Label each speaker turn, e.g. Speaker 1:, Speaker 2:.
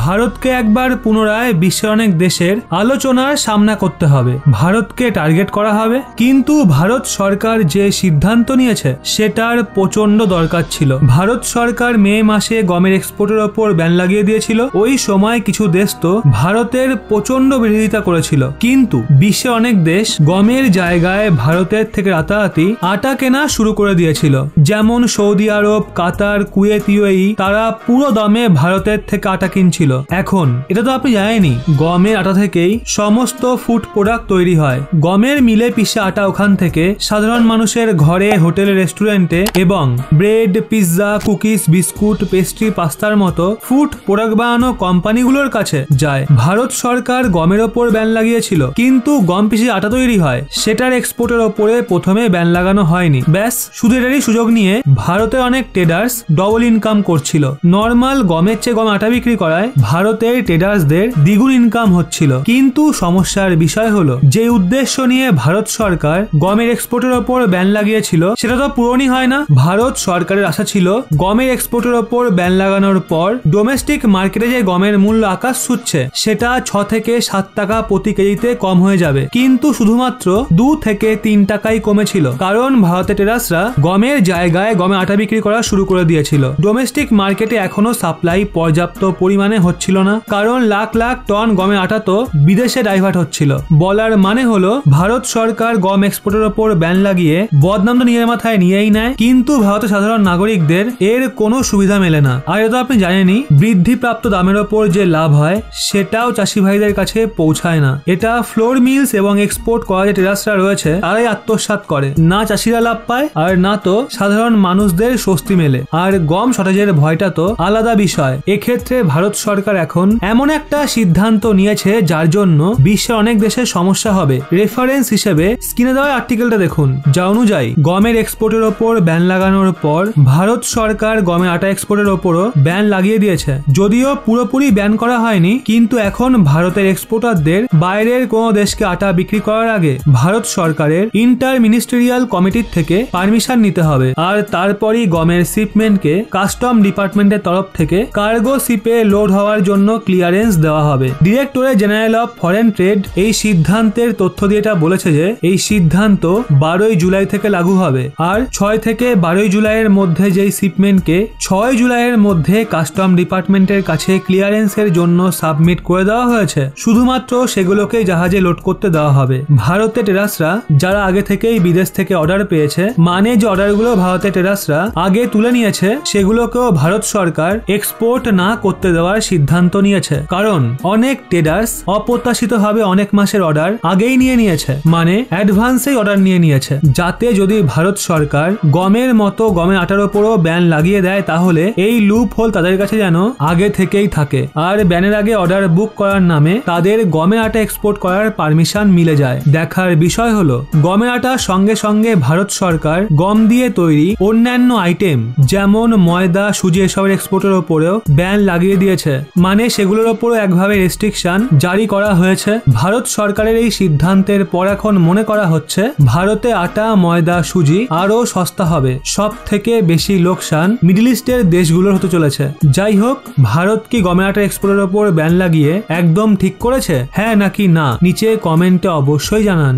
Speaker 1: ভারতকে একবার পুনরায় বিশ্বের অনেক দেশের আলোচনার সামনা করতে হবে, ভারতকে টার্গেট করা হবে। কিন্তু ভারত সরকার যে সিদ্ধান্ত নিয়েছে সেটার প্রচন্ড দরকার ছিল। ভারত সরকার মে মাসে গমের এক্সপোর্টের ওপর ব্যান লাগিয়ে দিয়েছিল। ওই সময় কিছু দেশ তো ভারতের প্রচন্ড বিরোধিতা করেছিল, কিন্তু বিশ্বের অনেক দেশ গমের জায়গায় ভারতের থেকে রাতারাতি আটা কেনা শুরু করে দিয়েছিল। যেমন সৌদি আরব, কাতার, কুয়েত, ইউএই, তারা পুরো দমে ভারতের থেকে আটা কিনছিল। এখন এটা তো আপনি জানেনই, গমের আটা থেকেই সমস্ত ফুড প্রোডাক্ট তৈরি হয়। গমের মিলে পিষে আটা ওখান থেকে সাধারণ মানুষের ঘরে, হোটেল, রেস্টুরেন্টে এবং bread, pizza, cookies, biscuit, pastry, পাস্তার মতো ফুড প্রোডাক্ট বানানো কোম্পানিগুলোর কাছে যায়। ভারত সরকার গমের ওপর ব্যান লাগিয়েছিল, কিন্তু গম পিষে আটা তৈরি হয় সেটার এক্সপোর্টের ওপরে প্রথমে ব্যান লাগানো হয়নি। ব্যাস, শুধু এটারই সুযোগ নিয়ে ভারতের অনেক ট্রেডার্স ডবল ইনকাম করছিল। নর্মাল গমের চেয়ে গম আটা বিক্রি করায় ভারতের ট্রেডার্সদের দ্বিগুণ ইনকাম হচ্ছিল। কিন্তু সমস্যার বিষয় হলো, যে উদ্দেশ্য নিয়ে ভারত সরকার গমের এক্সপোর্টের ওপর ব্যান লাগিয়েছিল সেটা তো পূরণই হয় না। ভারত সরকারের আশা ছিল গমের এক্সপোর্টের ওপর ব্যান লাগানোর পর ডোমেস্টিক মার্কেটে যে গমের মূল্য আকাশ ছুঁচ্ছে সেটা 6 থেকে 7 টাকা প্রতি কেজিতে কম হয়ে যাবে, কিন্তু শুধুমাত্র 2 থেকে 3 টাকাই কমেছিল। কারণ ভারতের ট্রেডার্সরা গমের জায়গায় গমে আটা বিক্রি করা শুরু করে দিয়েছিল। ডোমেস্টিক মার্কেটে এখনো সাপ্লাই পর্যাপ্ত পরিমাণে হচ্ছিল না, কারণ লাখ লাখ টন গমের আটা তো বিদেশে ডাইভার্ট হচ্ছিল। বলার মানে হলো, ভারত সরকার গম এক্সপোর্টের ওপর ব্যান লাগিয়ে বদনাম তো নিজের মাথায় নিয়েই নেয়, কিন্তু ভারতের সাধারণ নাগরিকদের এর কোনো সুবিধা মেলে না। আর এটা তো আপনি জানেনই, বৃদ্ধিপ্রাপ্ত দামের ওপর যে লাভ হয় সেটাও চাষি ভাইদের কাছে পৌঁছায় না। এটা ফ্লোর মিলস এবং এক্সপোর্ট করা যে ট্রেডার্সরা রয়েছে তারাই আত্মসাৎ করে। না চাষিরা লাভ পায় আর না তো সাধারণ মানুষদের স্বস্তি মেলে। আর গম শর্টেজের ভয়টা তো আলাদা বিষয়। এক্ষেত্রে ভারত সরকার এখন এমন একটা সিদ্ধান্ত নিয়েছে যার জন্য বিশ্বের অনেক দেশের সমস্যা হবে। রেফারেন্স হিসেবে স্ক্রিনে দেওয়া আর্টিকেলটা দেখুন, যা অনুযায়ী গমের এক্সপোর্টের ওপর ব্যান লাগানোর পর ভারত সরকার গমের আটা এক্সপোর্টের ওপরও ব্যান লাগিয়ে দিয়েছে। যদিও পুরোপুরি ব্যান করা হয়নি, কিন্তু এখন ভারতের এক্সপোর্টারদের বাইরের কোনো দেশকে আটা বিক্রি করার আগে ভারত সরকারের ইন্টার মিনিস্ট্রিয়াল কমিটির থেকে পারমিশন নিতে হবে। আর তারপরই গমের শিপমেন্টকে কাস্টম ডিপার্টমেন্টের তরফ থেকে কার্গো শিপে লোড হওয়ার জন্য ক্লিয়ারেন্স দেওয়া হবে। Directorate general of foreign trade এই সিদ্ধান্তের তথ্য দিয়ে এটা বলেছে যে এই সিদ্ধান্ত 12 জুলাই থেকে লাগু হবে। আর 6 থেকে 12 জুলাইয়ের মধ্যে যেই শিপমেন্টকে 6 জুলাইয়ের মধ্যে কাস্টম ডিপার্টমেন্টের কাছে ক্লিয়ারেন্সের জন্য সাবমিট করে দেওয়া হয়েছে, শুধুমাত্র সেগুলোকে জাহাজে লোড করতে দেওয়া হবে। ভারতের ট্রেডার্সরা যারা আগে থেকেই বিদেশ থেকে অর্ডার পেয়েছে, মানে যে অর্ডারগুলো ভারতের ট্রেডার্সরা আগে তুলে নিয়েছে, সেগুলোকেও ভারত সরকার এক্সপোর্ট না করতে দেওয়ার সিদ্ধান্ত নিয়েছে। কারণ অনেক ট্রেডার্স অপ্রত্যাশিতভাবে অনেক মাসের অর্ডার আগেই নিয়েছে, মানে অ্যাডভান্সেই অর্ডার নিয়েছে, যাতে যদি ভারত সরকার গমের মতো গমের আটার ওপরও ব্যান লাগিয়ে দেয় তাহলে এই লুপ হোল তাদের কাছে যেন আগে থেকেই থাকে। আর ব্যানের আগে অর্ডার বুক করার নামে তাদের গমের আটা এক্সপোর্ট করার পারমিশন মিলে যায়। দেখার বিষয় হলো, গমের আটার সঙ্গে সঙ্গে ভারত সরকার গম দিয়ে তৈরি অন্যান্য আইটেম যেমন ময়দা, সুজি এসবের এক্সপোর্টের ওপরেও ব্যান লাগিয়ে দিয়েছে, মানে সেগুলোর ওপরও একভাবে রেস্ট্রিকশন জারি করা হয়েছে। ভারত সরকারের এই সিদ্ধান্তের পর এখন মনে করা হচ্ছে ভারতে আটা, ময়দা, সুজি আরো সস্তা হবে। সব থেকে বেশি লোকসান মিডল ইস্টের দেশগুলোর হতে চলেছে। যাই হোক, ভারত কি গমের আটা এক্সপোর্টের ওপর ব্যান লাগিয়ে একদম ঠিক করেছে, হ্যাঁ নাকি না, নিচে কমেন্টে অবশ্যই জানান।